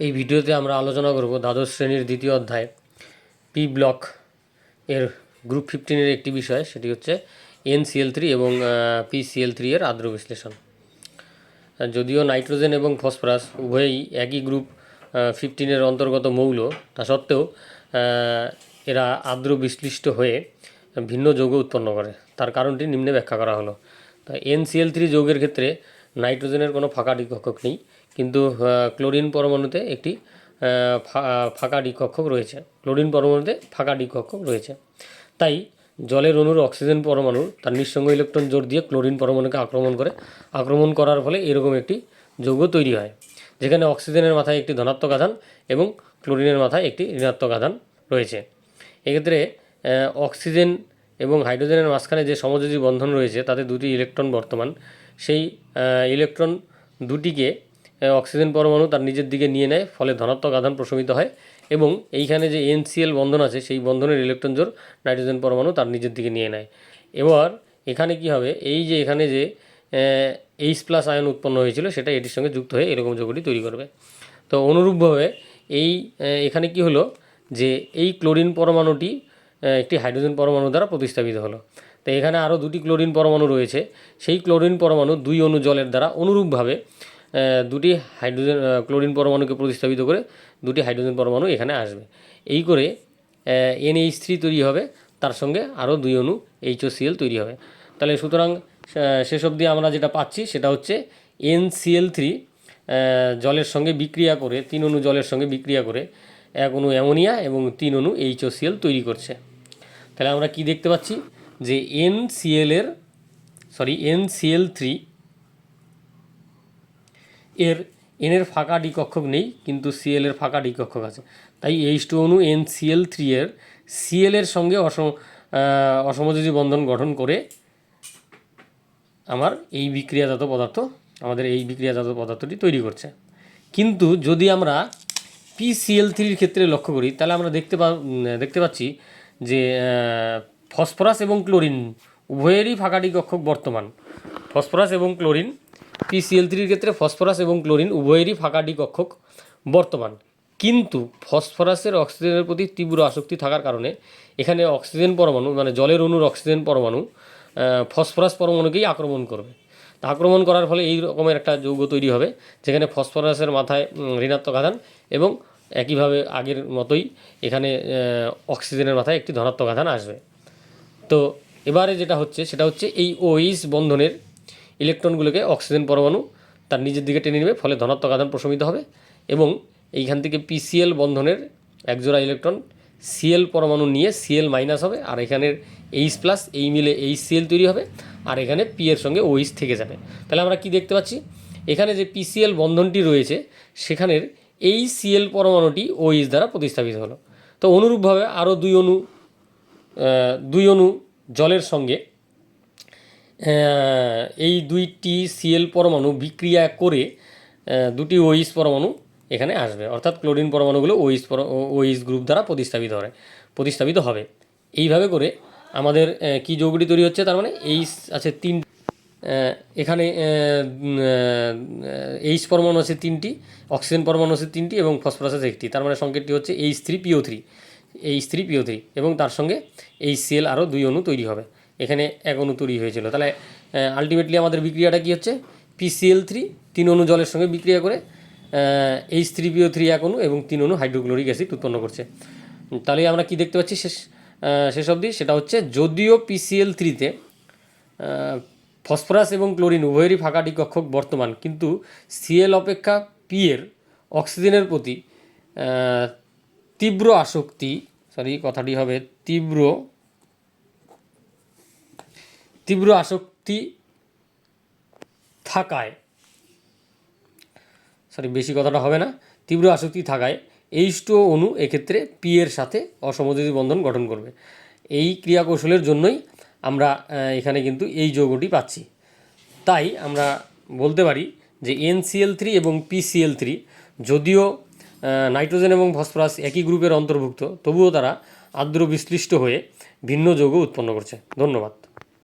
এই ভিডিওতে আমরা আলোচনা করব দ্বাদশ শ্রেণীর দ্বিতীয় অধ্যায় পি ব্লক এর গ্রুপ 15 একটি বিষয়, সেটি হচ্ছে NCl3 এবং PCl3 এর আদ্র বিশ্লেষণ। যদিও নাইট্রোজেন এবং ফসফরাস উভয়ই একই গ্রুপ 15 অন্তর্গত মৌল, তা সত্ত্বেও এরা আদ্র বিশ্লিষ্ট হয়ে ভিন্ন যৌগ উৎপন্ন করে। তার কারণটি নিম্নে ব্যাখ্যা করা হলো। তা NCl3 যৌগের ক্ষেত্রে নাইট্রোজেনের কোনো ফাঁকা দ্বিকক্ষক নেই, কিন্তু ক্লোরিন পরমাণুতে একটি ফাঁকা দ্বিকক্ষক রয়েছে। ক্লোরিন পরমাণুতে ফাঁকা দ্বিকক্ষক রয়েছে। তাই জলের অণুর অক্সিজেন পরমাণু তার নিঃসঙ্গ ইলেকট্রন জোর দিয়ে ক্লোরিন পরমাণুকে আক্রমণ করার ফলে এরকম একটি যৌগ তৈরি হয়, যেখানে অক্সিজেনের মাথায় একটি ধনাত্মক আধান এবং ক্লোরিনের মাথায় একটি ঋণাত্মক আধান রয়েছে। এক্ষেত্রে অক্সিজেন এবং হাইড্রোজেনের মাঝখানে যে সমযোজী বন্ধন রয়েছে তাতে দুটি ইলেকট্রন বর্তমান। সেই ইলেকট্রন দুটিকে অক্সিজেন পরমাণু তার নিজের দিকে নিয়ে নেয়, ফলে ধনাত্মক আধান প্রশমিত হয় এবং এইখানে যে NCl বন্ধন আছে সেই বন্ধনের ইলেকট্রন জোর নাইট্রোজেন পরমাণু তার নিজের দিকে নিয়ে নেয়। এবার এখানে কি হবে, এই যে এখানে যে H+ আয়ন উৎপন্ন হয়েছিল সেটা এটির সঙ্গে যুক্ত হয়ে এরকম যৌগটি তৈরি করবে। তো অনুরূপভাবে এখানে কি হলো যে এই ক্লোরিন পরমাণুটি একটি হাইড্রোজেন পরমাণু দ্বারা প্রতিস্থাপিত হলো। তো এখানে আরও দুটি ক্লোরিন পরমাণু রয়েছে, সেই ক্লোরিন পরমাণু 2 অণু জলের দ্বারা অনুরূপভাবে দুটি হাইড্রোজেন ক্লোরিন পরমাণুকে প্রতিস্থাপিত করে দুটি হাইড্রোজেন পরমাণু এখানে আসবে। এই করে NH3 তৈরি হবে, তার সঙ্গে আরও 2 অণু HOCl তৈরি হবে। তাহলে সুতরাং শেষ অবধি আমরা যেটা পাচ্ছি সেটা হচ্ছে NCl3 জলের সঙ্গে বিক্রিয়া করে 3 অণু জলের সঙ্গে বিক্রিয়া করে 1 অণু অ্যামোনিয়া এবং 3 অণু HOCl তৈরি করছে। তাহলে আমরা কি দেখতে পাচ্ছি যে NCl3 এর এর ফাঁকা দ্বিকক্ষক নেই, কিন্তু Cl এর ফাঁকা দ্বিকক্ষক আছে। তাই H2 অণু NCl3 এর Cl এর সঙ্গে অসমযোজী বন্ধন গঠন করে আমাদের এই বিক্রিয়াজাত পদার্থটি তৈরি করছে। কিন্তু যদি আমরা PCl3 ক্ষেত্রে লক্ষ্য করি, তাহলে আমরা দেখতে পাচ্ছি যে ফসফরাস এবং ক্লোরিন উভয়েরই ফাঁকা দ্বিকক্ষক বর্তমান। ফসফরাস এবং ক্লোরিন PCl3 ক্ষেত্রে ফসফরাস এবং ক্লোরিন উভয়েরই ফাঁকা দ্বিকক্ষক বর্তমান, কিন্তু ফসফরাসের অক্সিজেনের প্রতি তীব্র আসক্তি থাকার কারণে এখানে অক্সিজেন পরমাণু মানে জলের অণুর অক্সিজেন পরমাণু ফসফরাস পরমাণুকেই আক্রমণ করবে। তা আক্রমণ করার ফলে এই রকমের একটা যৌগ তৈরি হবে, যেখানে ফসফরাসের মাথায় ঋণাত্মক আধান এবং একইভাবে আগের মতোই এখানে অক্সিজেনের মাথায় একটি ধনাত্মক আধান আসবে। তো এবারে যেটা হচ্ছে সেটা হচ্ছে এই OH বন্ধনের ইলেকট্রনগুলোকে অক্সিজেন পরমাণু তার নিজের দিকে টেনে নেবে, ফলে ধনাত্মক আধান প্রশমিত হবে এবং এইখান থেকে PCl বন্ধনের একজোড়া ইলেকট্রন Cl পরমাণু নিয়ে Cl- হবে, আর এখানের H+ এই মিলে HCl তৈরি হবে, আর এখানে P এর সঙ্গে OH থেকে যাবে। তাহলে আমরা কি দেখতে পাচ্ছি, এখানে যে PCl বন্ধনটি রয়েছে সেখানের HCl পরমাণুটি OH দ্বারা প্রতিস্থাপিত হলো। তো অনুরূপভাবে আরও 2 অণু জলের সঙ্গে এই 2টি Cl পরমাণু বিক্রিয়া করে 2টি OH পরমাণু এখানে আসবে, অর্থাৎ ক্লোরিন পরমাণুগুলো OH গ্রুপ দ্বারা প্রতিস্থাপিত হবে। এইভাবে করে আমাদের কি যৌগটি তৈরি হচ্ছে, তার মানে H আছে 3, এখানে H পরমাণু আছে 3টি, অক্সিজেন পরমাণু আছে 3টি এবং ফসফরাস আছে 1টি। তার মানে সংকেতটি হচ্ছে H3PO3 এবং তার সঙ্গে HCl আরও 2 অণু তৈরি হবে। এখানে 1 অণু তৈরি হয়েছিল। তাহলে আলটিমেটলি আমাদের বিক্রিয়াটা কী হচ্ছে, PCl3 3 অণু জলের সঙ্গে বিক্রিয়া করে H3PO3 1 অণু এবং 3 অণু হাইড্রোক্লোরিক অ্যাসিড উৎপন্ন করছে। তাহলে আমরা কি দেখতে পাচ্ছি শেষ অবধি, সেটা হচ্ছে যদিও PCl3-তে ফসফরাস এবং ক্লোরিন উভয়েরই ফাঁকা দ্বিকক্ষক বর্তমান, কিন্তু Cl অপেক্ষা P এর অক্সিজেনের প্রতি তীব্র আসক্তি থাকায় তীব্র আসক্তি থাকায় H2O অণু এক্ষেত্রে P এর সাথে অসমযোজী বন্ধন গঠন করবে। এই ক্রিয়াকৌশলের জন্যই আমরা এখানে কিন্তু এই যৌগটি পাচ্ছি। তাই আমরা বলতে পারি যে NCl3 এবং PCl3 যদিও নাইট্রোজেন এবং ফসফরাস একই গ্রুপের অন্তর্ভুক্ত, তবুও তারা আদ্র বিশ্লিষ্ট হয়ে ভিন্ন যৌগ উৎপন্ন করছে। ধন্যবাদ।